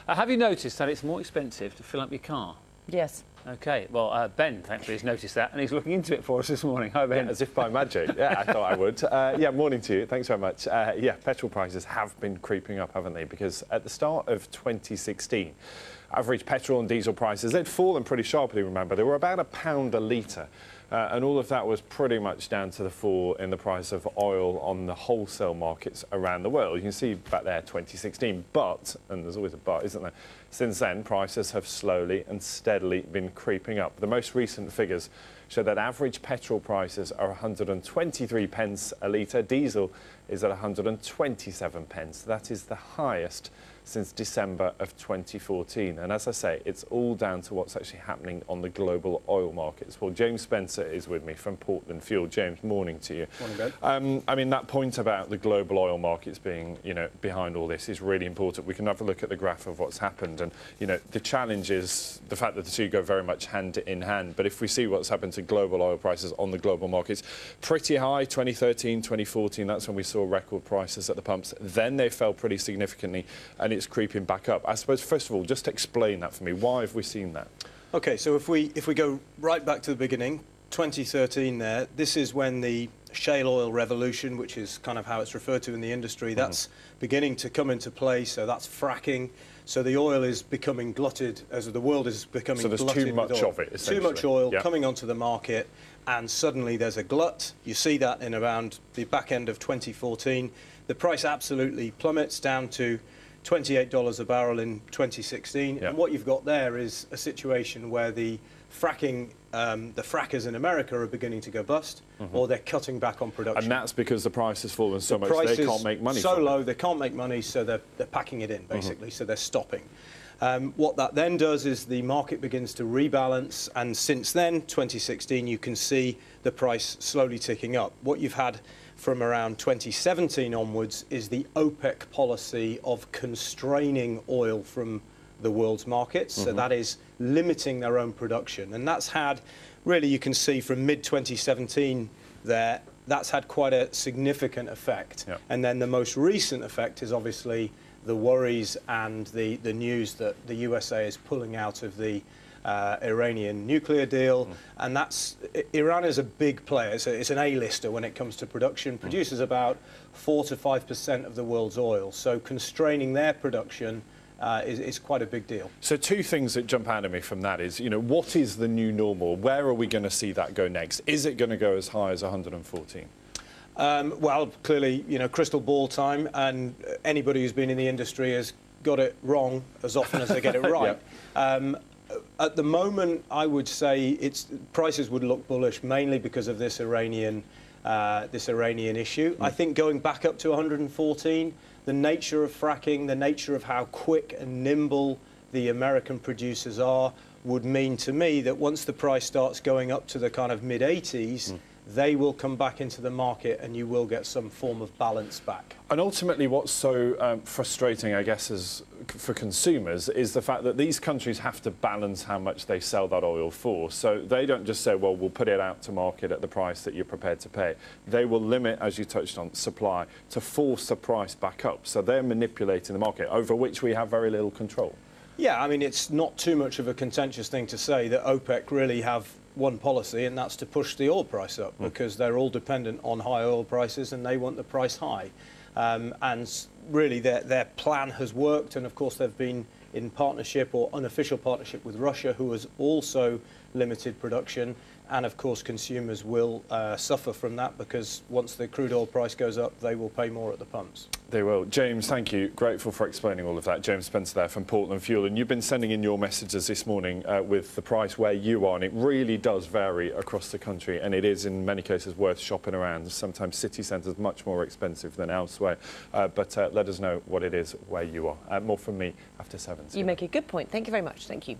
Have you noticed that it's more expensive to fill up your car? Yes. OK, well, Ben, thankfully, has noticed that, and he's looking into it for us this morning. Hi, Ben. Yeah, as if by magic. Yeah, I thought I would. Yeah, morning to you. Thanks very much. Yeah, petrol prices have been creeping up, haven't they? Because at the start of 2016, average petrol and diesel prices, they'd fallen pretty sharply, remember. They were about £1 a litre. And all of that was pretty much down to the fall in the price of oil on the wholesale markets around the world. You can see back there, 2016. But, and there's always a but, isn't there? Since then, prices have slowly and steadily been creeping up. The most recent figures show that average petrol prices are 123 pence a litre. Diesel is at 127 pence. That is the highest since December of 2014. And as I say, it's all down to what's actually happening on the global oil markets. Well, James Spencer is with me from Portland Fuel. James, morning to you. Morning, Ben. I mean, that point about the global oil markets being, behind all this is really important. We can have a look at the graph of what's happened. And, the challenge is the fact that the two go very much hand in hand. But if we see what's happened to global oil prices on the global markets, pretty high, 2013, 2014, that's when we saw record prices at the pumps. Then they fell pretty significantly, and it's creeping back up. I suppose, first of all, just explain that for me. Why have we seen that? OK, so if we go right back to the beginning, 2013 there, this is when the shale oil revolution, which is kind of how it's referred to in the industry, that's beginning to come into play. So that's fracking. So the oil is becoming glutted, as the world is becoming glutted. So there's too much of it, essentially. Too much oil coming onto the market, and suddenly there's a glut. You see that in around the back end of 2014. The price absolutely plummets down to $28 a barrel in 2016. And what you've got there is a situation where the fracking, the frackers in America are beginning to go bust, or they're cutting back on production. And that's because the price has fallen so much they can't make money. So low, they can't make money, so they're packing it in, basically, so they're stopping. What that then does is the market begins to rebalance, and since then, 2016, you can see the price slowly ticking up. What you've had from around 2017 onwards is the OPEC policy of constraining oil from the world's markets. So that is limiting their own production. And that's had, really, you can see from mid-2017 there, that's had quite a significant effect. And then the most recent effect is obviously the worries and the news that the USA is pulling out of the Iranian nuclear deal, and Iran is a big player. So it's an A-lister when it comes to production. Produces about 4 to 5% of the world's oil. So constraining their production is quite a big deal. So two things that jump out at me from that is, what is the new normal? Where are we going to see that go next? Is it going to go as high as 114? Well, clearly, crystal ball time, and anybody who's been in the industry has got it wrong as often as they get it right. At the moment, I would say prices would look bullish, mainly because of this Iranian issue. I think going back up to 114, the nature of fracking, the nature of how quick and nimble the American producers are, would mean to me that once the price starts going up to the kind of mid-80s, they will come back into the market and you will get some form of balance back. And ultimately what's so frustrating, I guess, for consumers is the fact that these countries have to balance how much they sell that oil for. So they don't just say, well, we'll put it out to market at the price that you're prepared to pay. They will limit, as you touched on, supply to force the price back up. So they're manipulating the market, over which we have very little control. Yeah, I mean, it's not too much of a contentious thing to say that OPEC really have one policy, and that's to push the oil price up, because they're all dependent on high oil prices and they want the price high. And really their plan has worked, and of course they've been in partnership or unofficial partnership with Russia, who has also limited production. And of course consumers will suffer from that, because once the crude oil price goes up, they will pay more at the pumps. They will. James, thank you. Grateful for explaining all of that. James Spencer there from Portland Fuel. And you've been sending in your messages this morning with the price where you are, and it really does vary across the country, and it is in many cases worth shopping around. Sometimes city centres much more expensive than elsewhere. But let us know what it is where you are. More from me after 7. You make a good point. Thank you very much. Thank you.